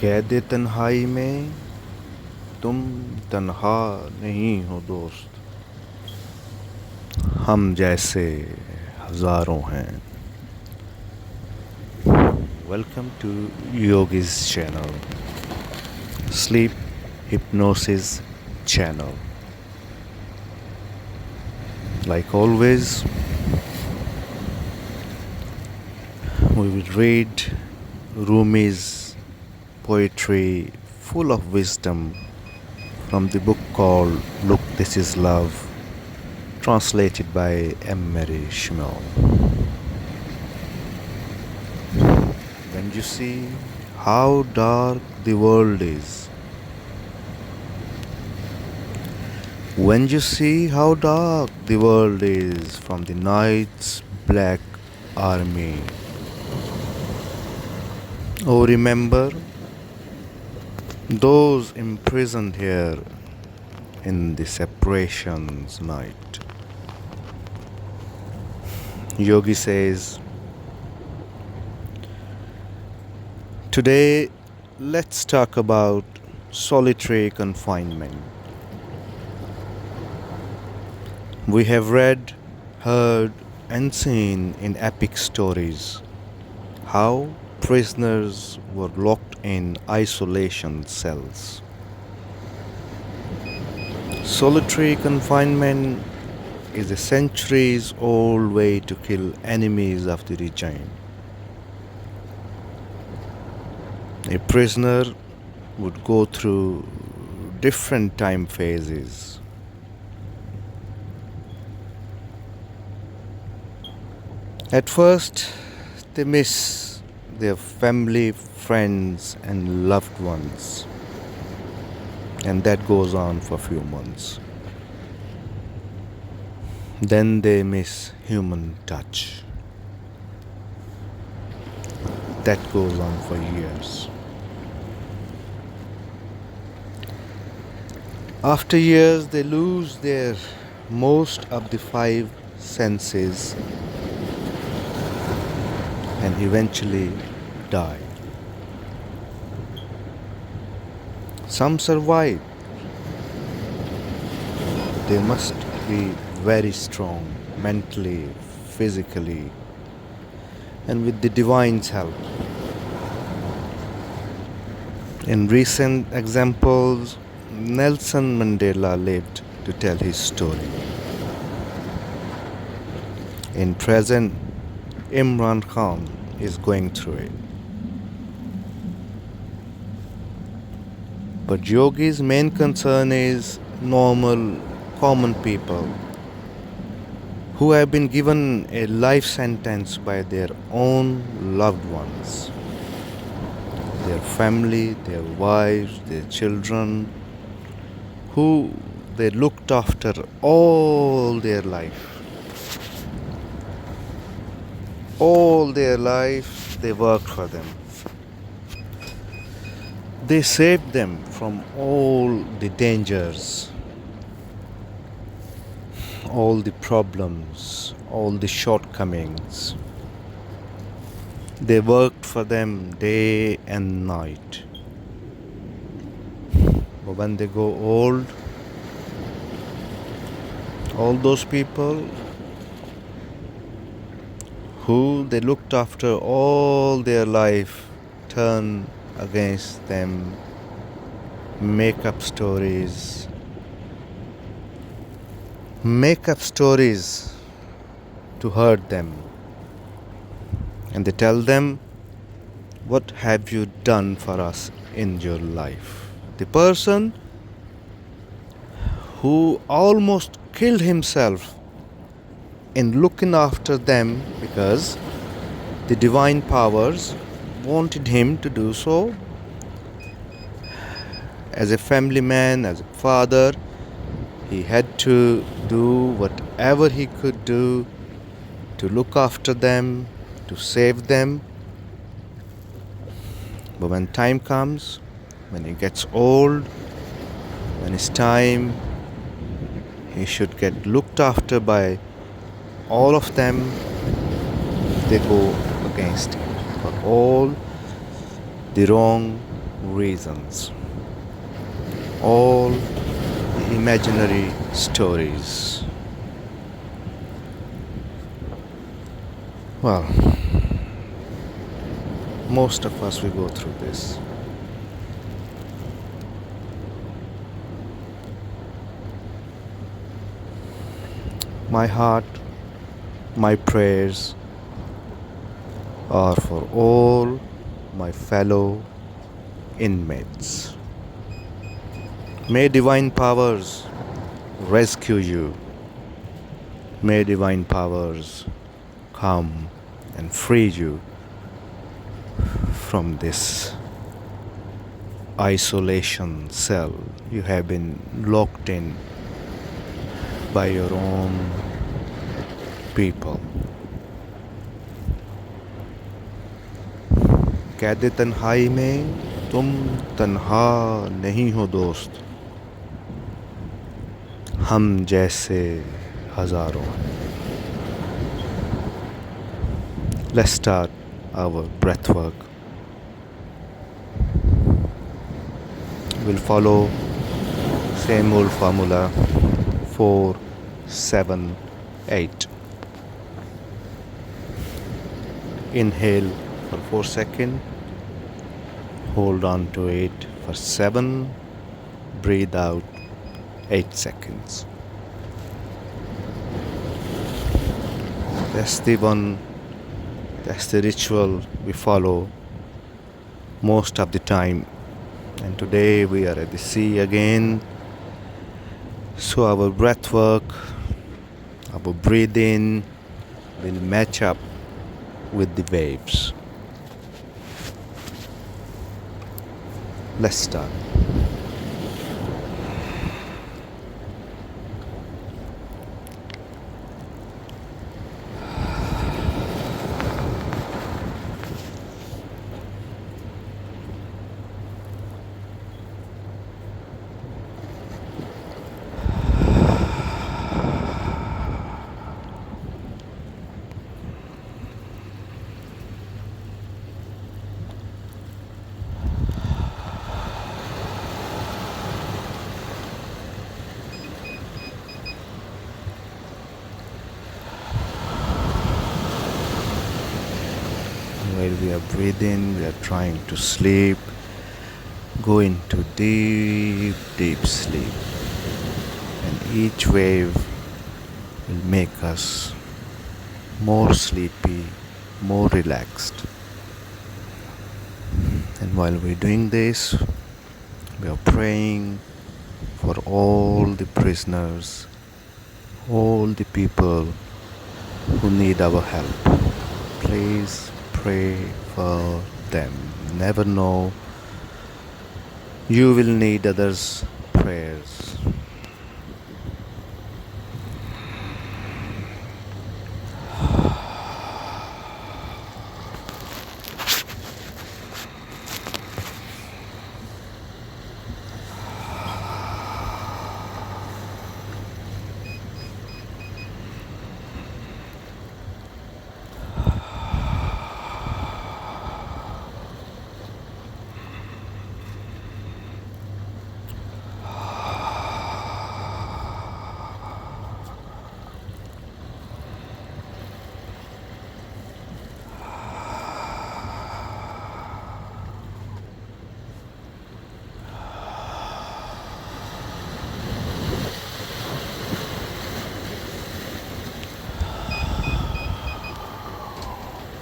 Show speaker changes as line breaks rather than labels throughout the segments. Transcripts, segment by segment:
कैद तन्हाई में तुम तन्हा नहीं हो दोस्त, हम जैसे हजारों हैं. Welcome to Yogi's channel, Sleep Hypnosis channel. Like always, we will read Rumi's poetry full of wisdom from the book called Look, This is Love, translated by M. Mary Schmill. When you see how dark the world is, when you see how dark the world is from the night's black army, oh, remember those imprisoned here in the separation's night. Yogi says, today let's talk about solitary confinement. We have read, heard, and seen in epic stories how prisoners were locked in isolation cells. Solitary confinement is a centuries-old way to kill enemies of the regime. A prisoner would go through different time phases. At first, they miss their family, friends, and loved ones, and that goes on for a few months. Then they miss human touch. That goes on for years. After years, they lose their most of the five senses and eventually die. Some survive. They must be very strong mentally, physically, and with the divine's help. In recent examples, Nelson Mandela lived to tell his story. In present, Imran Khan is going through it. But Yogi's main concern is normal, common people who have been given a life sentence by their own loved ones, their family, their wives, their children, who they looked after all their life. All their life they worked for them. They saved them from all the dangers, all the problems, all the shortcomings. They worked for them day and night. But when they go old, all those people who they looked after all their life turn against them, make up stories to hurt them. And they tell them, what have you done for us in your life? The person who almost killed himself in looking after them because the divine powers wanted him to do so. As a family man, as a father, he had to do whatever he could do to look after them, to save them. But when time comes, when he gets old, when it's time, he should get looked after by all of them, they go against him for all the wrong reasons, all imaginary stories. Well, most of us we go through this. My heart, my prayers are for all my fellow inmates. May divine powers rescue you. May divine powers come and free you from this isolation cell you have been locked in by your own people. कैद तन्हाई में तुम तन्हा नहीं हो दोस्त, हम जैसे हजारों हैं. Let's start our breathwork. We'll follow same old formula, 4, 7, 8. Inhale for 4 seconds, hold on to it for 7, breathe out 8 seconds. That's the one, that's the ritual we follow most of the time. And today we are at the sea again. So our breath work, our breathing will match up with the waves. Let's start. While we are breathing, we are trying to sleep, go into deep, deep sleep. And each wave will make us more sleepy, more relaxed. And while we're doing this, we are praying for all the prisoners, all the people who need our help. Please pray for them. Never know, you will need others' prayers.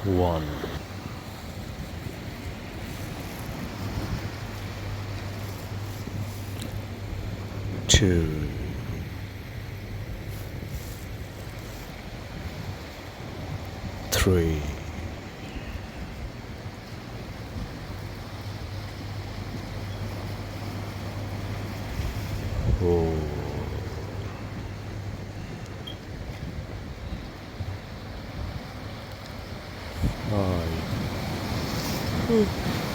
One. 2. 3. 4. 5.